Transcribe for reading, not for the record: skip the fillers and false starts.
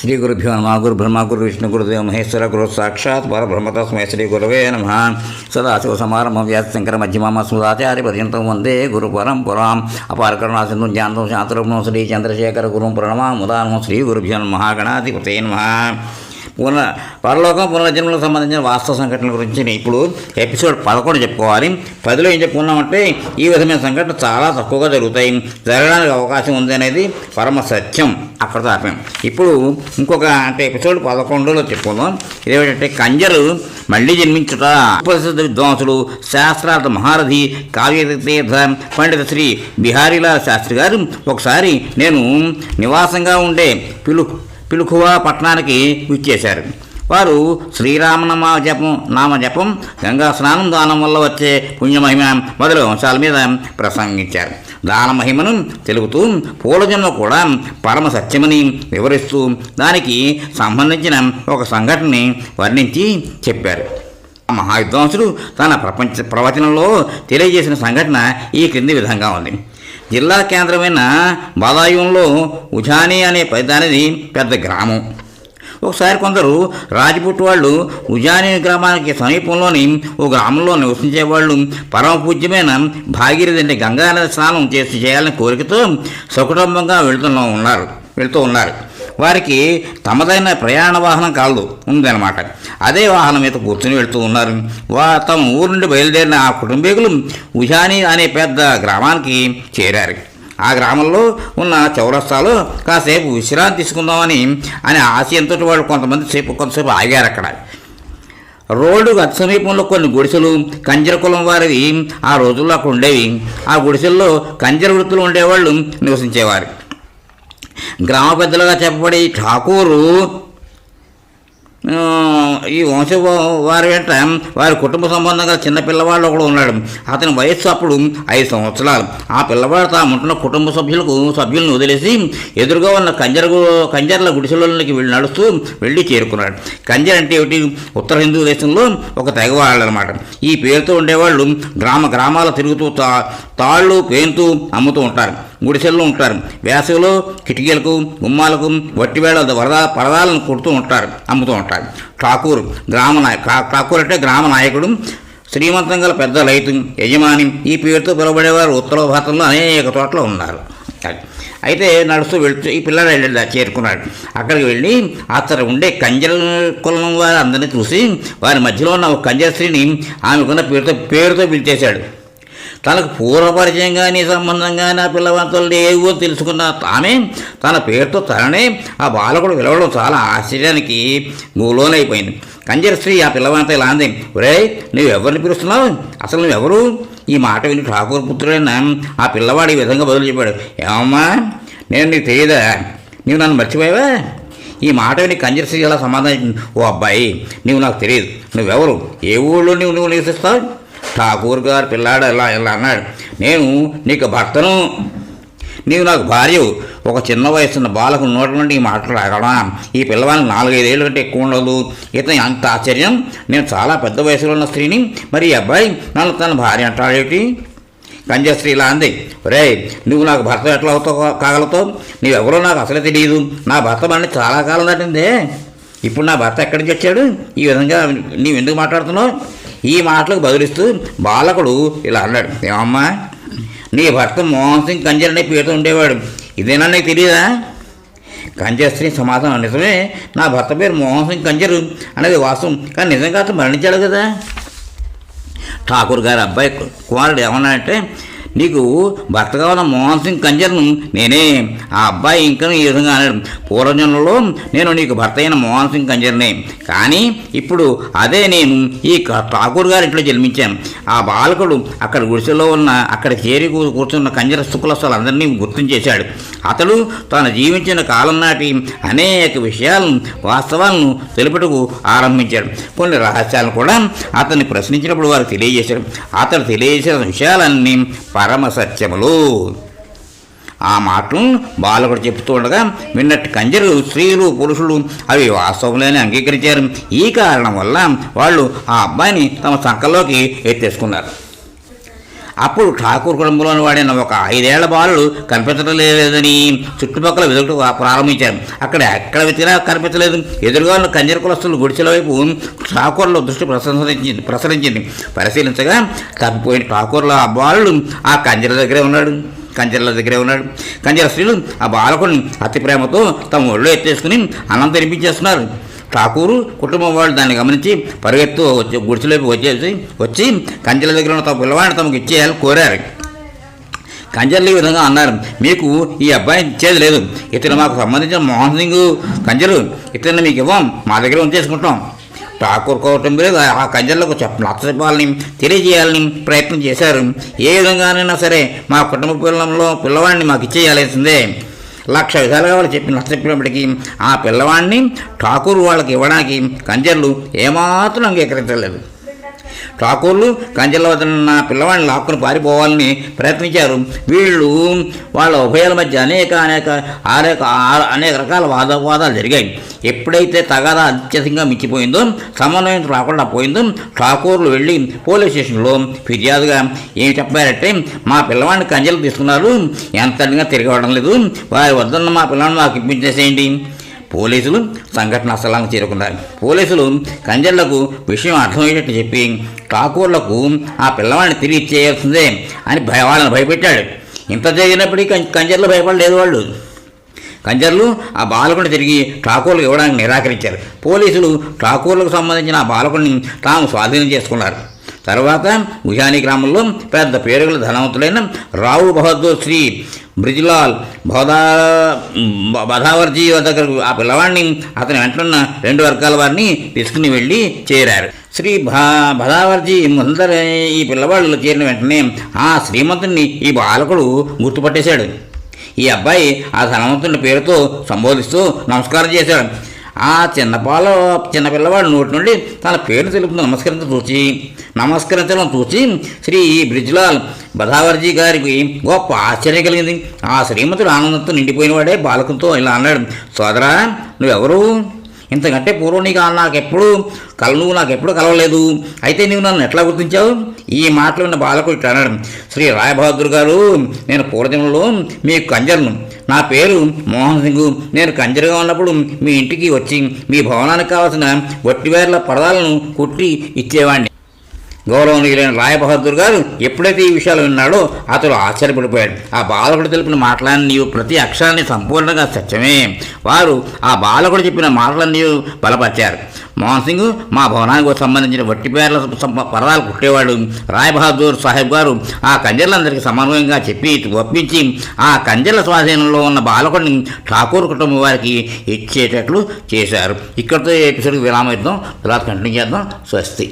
శ్రీ గురుభ్యో నమ. గురు బ్రహ్మ గురు విష్ణు గురుదేవ మహేశ్వర గురు సాక్షాత్ పరబ్రహ్మ తస్మై శ్రీ గురవే నమ. సదాశివ సమారంభం వ్యాసశంకర మధ్యమామ సుధాచార్య పర్యంతం వందే గురు పరంపరాం. అపార కరుణా సింధు జ్ఞానం శాంతరూపం శ్రీ చంద్రశేఖర గురుం ప్రణమాముదానం. శ్రీ గురుభ్యో నమః. గణాధిపతే నమః. పరలోకం పునర్జన్మలకు సంబంధించిన వాస్తవ సంఘటనల గురించి ఇప్పుడు ఎపిసోడ్ 11 చెప్పుకోవాలి. 10లో ఏం చెప్పుకున్నామంటే ఈ విధమైన సంఘటనలు చాలా తక్కువగా జరుగుతాయి, జరగడానికి అవకాశం ఉంది అనేది పరమ సత్యం. అక్కడ ఆపాం. ఇప్పుడు ఇంకొక అంటే ఎపిసోడ్ 11లో చెప్పుకుందాం. ఇదేంటంటే కంజరు మళ్ళీ జన్మించుట. ప్రసిద్ధ విద్వాంసుడు శాస్త్రార్థ మహారథి కావ్యతీర్థ పండిత శ్రీ బిహారీలాల్ శాస్త్రి గారు ఒకసారి నేను నివాసంగా ఉండే పిలుఖువా పట్టణానికి విచ్చేశారు. వారు నామజపం గంగా స్నానం దానం వల్ల వచ్చే పుణ్యమహిమ మొదలగు అంశాల మీద ప్రసంగించారు. దాన మహిమను తెలుపుతూ పూలజన్మ కూడా పరమ సత్యమని వివరిస్తూ దానికి సంబంధించిన ఒక సంఘటనని వర్ణించి చెప్పారు. మహావిద్వాంసుడు తన ప్రవచనంలో తెలియజేసిన సంఘటన ఈ క్రింది విధంగా ఉంది. జిల్లా కేంద్రమైన బదాయూన్లో ఉజానీ అనే దానిది పెద్ద గ్రామం. ఒకసారి కొందరు రాజ్పుట్ వాళ్ళు ఉజానీ గ్రామానికి సమీపంలోని ఓ గ్రామంలో నివసించేవాళ్ళు పరమ పూజ్యమైన భాగీరథి గంగా నది స్నానం చేయాలని కోరికతో సకుటుంబంగా వెళుతూ ఉన్నారు. వారికి తమదైన ప్రయాణ వాహనం ఉందన్నమాట. అదే వాహనం మీద కూర్చొని వెళుతూ ఉన్నారు. తమ ఊరు నుండి బయలుదేరిన ఆ కుటుంబీకులు ఉజానీ అనే పెద్ద గ్రామానికి చేరారు. ఆ గ్రామంలో ఉన్న చౌరస్తాలో కాసేపు విశ్రాంతి తీసుకుందామని ఆశయంతో వాళ్ళు కొంతసేపు ఆగారు. అక్కడ రోడ్డుకు అతి సమీపంలో కొన్ని గుడిసెలు కంజర కులం వారివి ఆ రోజుల్లో అక్కడ ఉండేవి. ఆ గుడిసెల్లో కంజర వృత్తులు ఉండేవాళ్ళు నివసించేవారు. గ్రామ పెద్దలుగా చెప్పబడి ఠాకూరు ఈ వంశ వారి వెంట వారి కుటుంబ సంబంధంగా చిన్న పిల్లవాళ్ళు ఒకడు ఉన్నాడు. అతని వయస్సు అప్పుడు 5 సంవత్సరాలు. ఆ పిల్లవాడు తాముంటున్న కుటుంబ సభ్యులను వదిలేసి ఎదురుగా ఉన్న కంజర్ల గుడిసెలోకి నడుస్తూ వెళ్ళి చేరుకున్నాడు. కంజర్ అంటే ఏమిటి? ఉత్తర హిందూ దేశంలో ఒక తెగవాళ్ళు అనమాట. ఈ పేరుతో ఉండేవాళ్ళు గ్రామాల తిరుగుతూ తాళ్ళు పేంతూ అమ్ముతూ ఉంటారు. గుడిసెల్లో ఉంటారు. వేసవిలో కిటికీలకు గుమ్మాలకు వట్టివేళ పరదాలను అమ్ముతూ ఉంటారు. ఠాకూర్ అంటే గ్రామ నాయకుడు, శ్రీమంతం గల పెద్ద రైతు, యజమాని. ఈ పేరుతో పిలువబడేవారు ఉత్తర భారతంలో అనేక చోట్ల ఉన్నారు. అయితే నడుస్తూ వెళుతూ ఈ పిల్లలు చేరుకున్నాడు. అక్కడికి వెళ్ళి అతను ఉండే కంజర కులం వారు అందరినీ చూసి వారి మధ్యలో ఉన్న ఒక కంజర స్త్రీని ఆమెకున్న పేరుతో పిలిచేశాడు. తనకు పూర్వపరిచయం కానీ సంబంధం కానీ ఆ పిల్లవంతులు ఏవో తెలుసుకున్న ఆమె తన పేరుతో తననే ఆ బాలకుడు పిలవడం చాలా ఆశ్చర్యానికి లోనైపోయింది. కంజర స్త్రీ ఆ పిల్లవంత ఇలా అంది, ఒరే నువ్వు ఎవరిని పిలుస్తున్నావు? అసలు నువ్వెవరు? ఈ మాట విని ఠాకూర్ పుత్రుడైన ఆ పిల్లవాడు ఈ విధంగా బదులు చెప్పాడు. ఏమమ్మా, నేను నీకు తెలియదా? నీవు నన్ను మర్చిపోయావా? ఈ మాట విని కంజర స్త్రీ ఎలా సమాధానం, ఓ అబ్బాయి, నీవు నాకు తెలియదు. నువ్వెవరు? ఏ ఊళ్ళో నువ్వు నివసిస్తావు? ఠాకూర్ గారు పిల్లాడు ఇలా అన్నాడు, నేను నీకు భర్తను, నీవు నాకు భార్యవు. ఒక చిన్న వయసున్న బాలకు నోటి నుండి ఈ మాటలు రాగలనా? ఈ పిల్లవానికి 4-5 ఏళ్ళ కంటే ఎక్కువ ఉండదు. ఇతని అంత ఆశ్చర్యం. నేను చాలా పెద్ద వయసులో ఉన్న స్త్రీని, మరి ఈ అబ్బాయి నన్ను తన భార్య అంటాడేమిటి? కంజర స్త్రీ ఇలా అంది, రే నువ్వు నాకు భర్త ఎట్లా కాగలుగుతావు? నీవెవరో నాకు అసలే తెలియదు. నా భర్త మళ్ళీ చాలా కాలం దాటిందే. ఇప్పుడు నా భర్త ఎక్కడి నుంచి వచ్చాడు? ఈ విధంగా నీవెందుకు మాట్లాడుతున్నావు? ఈ మాటలకు బదులిస్తూ బాలకుడు ఇలా అన్నాడు, ఏమమ్మా, నీ భర్త మోహన్ సింగ్ కంజర్ అనే పేరుతో ఉండేవాడు. ఇదేనా నీకు తెలియదా? కంజర్ స్త్రీ సమాధానం, నిజమే, నా భర్త పేరు మోహన్ సింగ్ కంజరు అనేది వాస్తవం. కానీ నిజంగా అతను మరణించాడు కదా. ఠాకూర్ గారి అబ్బాయి కుమారుడు ఏమన్నాడంటే, నీకు భర్తగా ఉన్న మోహన్ సింగ్ కంజర్ను నేనే. ఆ అబ్బాయి ఇంకా ఈ విధంగా అన్నాడు, పూర్వజన్మలో నేను నీకు భర్త అయిన మోహన్ సింగ్ కంజర్నే, కానీ ఇప్పుడు అదే నేను ఈ ఠాకూర్ గారి ఇంట్లో జన్మించాను. ఆ బాలకుడు అక్కడ గుడిసెలో అక్కడ చేరి కూర్చున్న కంజర శుక్లస్థలందరినీ గుర్తించేశాడు. అతడు తాను జీవించిన కాలం నాటి అనేక విషయాలను వాస్తవాలను తెలుపుటకు ఆరంభించాడు. కొన్ని రహస్యాలను కూడా అతన్ని ప్రశ్నించినప్పుడు వారు తెలియజేశాడు. అతడు తెలియజేసిన విషయాలన్నీ పరమ సత్యములు. ఆ మాటలు బాలకుడు చెప్తూ ఉండగా విన్నట్టు కంజరు స్త్రీలు పురుషులు అవి వాస్తవంలోనే అంగీకరించారు. ఈ కారణం వల్ల వాళ్ళు ఆ అబ్బాయిని తమ సంకల్లోకి ఎత్తేసుకున్నారు. అప్పుడు ఠాకూర్ కుటుంబంలోని వాడిన ఒక 5 ఏళ్ల బాలుడు కనిపించడం లేదని చుట్టుపక్కల వెతుకుతూ ప్రారంభించారు. ఎక్కడ వెతికినా కనిపించలేదు. ఎదురుగా ఉన్న కంజర కులస్తులు గుడిసెల వైపు ఠాకూర్ల దృష్టి ప్రసరించింది. పరిశీలించగా తప్పిపోయిన ఠాకూర్ల ఆ బాలుడు ఆ కంజర్ల దగ్గరే ఉన్నాడు. కంజర స్త్రీలు ఆ బాలకుడిని అతి ప్రేమతో తమ ఒళ్ళు ఎత్తేసుకుని అన్నం తినిపించేస్తున్నారు. ఠాకూరు కుటుంబం వాళ్ళు దాన్ని గమనించి పరిగెత్తు గుడిసెలోకి వచ్చి కంజర్ల దగ్గర ఉన్న తమ పిల్లవాడిని తమకు ఇచ్చేయాలని కోరారు. కంజర్లు ఈ విధంగా అన్నారు, మీకు ఈ అబ్బాయిని ఇచ్చేది లేదు. ఇతను మాకు సంబంధించిన మోహన్ సింగ్ కంజరు. ఇతన్ని మీకు ఇవ్వం, మా దగ్గర ఉంచేసుకుంటాం. ఠాకూర్ కుటుంబీలు ఆ కంజర్లకు నచ్చజెప్పాలని తెలియజేయాలని ప్రయత్నం చేశారు. ఏ విధంగానైనా సరే మా కుటుంబ పిల్లవాడిని మాకు ఇచ్చేయాల్సిందే. 1,00,000 విధాలుగా వాళ్ళు చెప్పి నచ్చజెప్పినప్పటికీ ఆ పిల్లవాడిని ఠాకూర్ వాళ్ళకి ఇవ్వడానికి కంజర్లు ఏమాత్రం అంగీకరించలేదు. ఠాకూర్లు కంజర్ల వద్ద పిల్లవాడిని లాక్కుని పారిపోవాలని ప్రయత్నించారు. వాళ్ళ ఉభయాల మధ్య అనేక రకాల వాదోపవాదాలు జరిగాయి. ఎప్పుడైతే తగాదా అత్యధికంగా మించిపోయిందో, సమన్వయం రాకుండా పోయిందో, ఠాకూర్లు వెళ్ళి పోలీస్ స్టేషన్లో ఫిర్యాదుగా ఏమి చెప్పారంటే, మా పిల్లవాడిని కంజర్లు తీసుకున్నారు, ఎంతగా తిరిగి ఇవ్వడం లేదు, వారి వద్దన్న మా పిల్లవాడిని మాకు ఇప్పించేసేయండి. పోలీసులు సంఘటన స్థలానికి చేరుకున్నారు. పోలీసులు కంజర్లకు విషయం అర్థమయ్యేటట్టు చెప్పి ఠాకూర్లకు ఆ పిల్లవాడిని తిరిగి ఇచ్చేయాల్సిందే అని వాళ్ళని భయపెట్టాడు. ఇంత జరిగినప్పటికీ కంజర్లు భయపడలేదు. కంజర్లు ఆ బాలకుడిని తిరిగి ఠాకూర్లకు ఇవ్వడానికి నిరాకరించారు. పోలీసులు ఠాకూర్లకు సంబంధించిన ఆ బాలకుడిని తాము స్వాధీనం చేసుకున్నారు. తర్వాత గుజానీ గ్రామంలో పెద్ద పేరుగల ధనవంతులైన రావు బహదూర్ శ్రీ బ్రిజ్లాల్ బధావర్జీ దగ్గరకు ఆ పిల్లవాడిని అతని వెంటనున్న 2 వర్గాల వారిని తీసుకుని వెళ్ళి చేరారు. శ్రీ బధావర్జీ ముందర ఈ పిల్లవాళ్ళు చేరిన వెంటనే ఆ శ్రీమంతుడిని ఈ బాలకుడు గుర్తుపట్టేశాడు. ఈ అబ్బాయి ఆ ధనవంతుని పేరుతో సంబోధిస్తూ నమస్కారం చేశాడు. ఆ చిన్న పిల్లవాడి నోటి నుండి తన పేరు తెలుపుతూ నమస్కరించడం చూసి శ్రీ బ్రిజ్లాల్ బధావర్జీ గారికి గొప్ప ఆశ్చర్యం కలిగింది. ఆ శ్రీమంతుడు ఆనందంతో నిండిపోయినవాడే బాలకుతో ఇలా అన్నాడు, సోదరా, నువ్వెవరు? ఇంతకంటే పూర్వం నువ్వు నాకెప్పుడు కలవలేదు. అయితే నీవు నన్ను ఎట్లా గుర్తించావు? ఈ మాటలు ఉన్న బాలకుడు ఇట్లా అన్నాడు, శ్రీ రాయబహదూర్ గారు, నేను పూర్వజన్మలో మీ కంజర్ను. నా పేరు మోహన్ సింగ్. నేను కంజర్గా ఉన్నప్పుడు మీ ఇంటికి వచ్చి మీ భవనానికి కావాల్సిన వట్టివేర్ల పరదాలను కుట్టి ఇచ్చేవాడిని. గౌరవనీయులైన రాయబహదూర్ గారు ఎప్పుడైతే ఈ విషయాలు విన్నాడో అతడు ఆశ్చర్యపడిపోయాడు. ఆ బాలకుడు తెలిపిన మాటలన్నీ నీవు ప్రతి అక్షరాన్ని సంపూర్ణంగా సత్యమే. వారు ఆ బాలకుడు చెప్పిన మాటలన్నీ బలపరిచారు. మోహన్ సింగ్ మా భవనానికి సంబంధించిన వట్టిపేర్ల పరదాలు కుట్టేవాడు. రాయబహదూర్ సాహెబ్ గారు ఆ కంజర్లందరికీ సమన్వయంగా చెప్పి ఒప్పించి ఆ కంజర్ల స్వాధీనంలో ఉన్న బాలకుడిని ఠాకూర్ కుటుంబం వారికి ఇచ్చేటట్లు చేశారు. ఇక్కడితో ఎపిసోడ్కి విరామం ఇద్దాం. తర్వాత కంటిన్యూ చేద్దాం. స్వస్తి.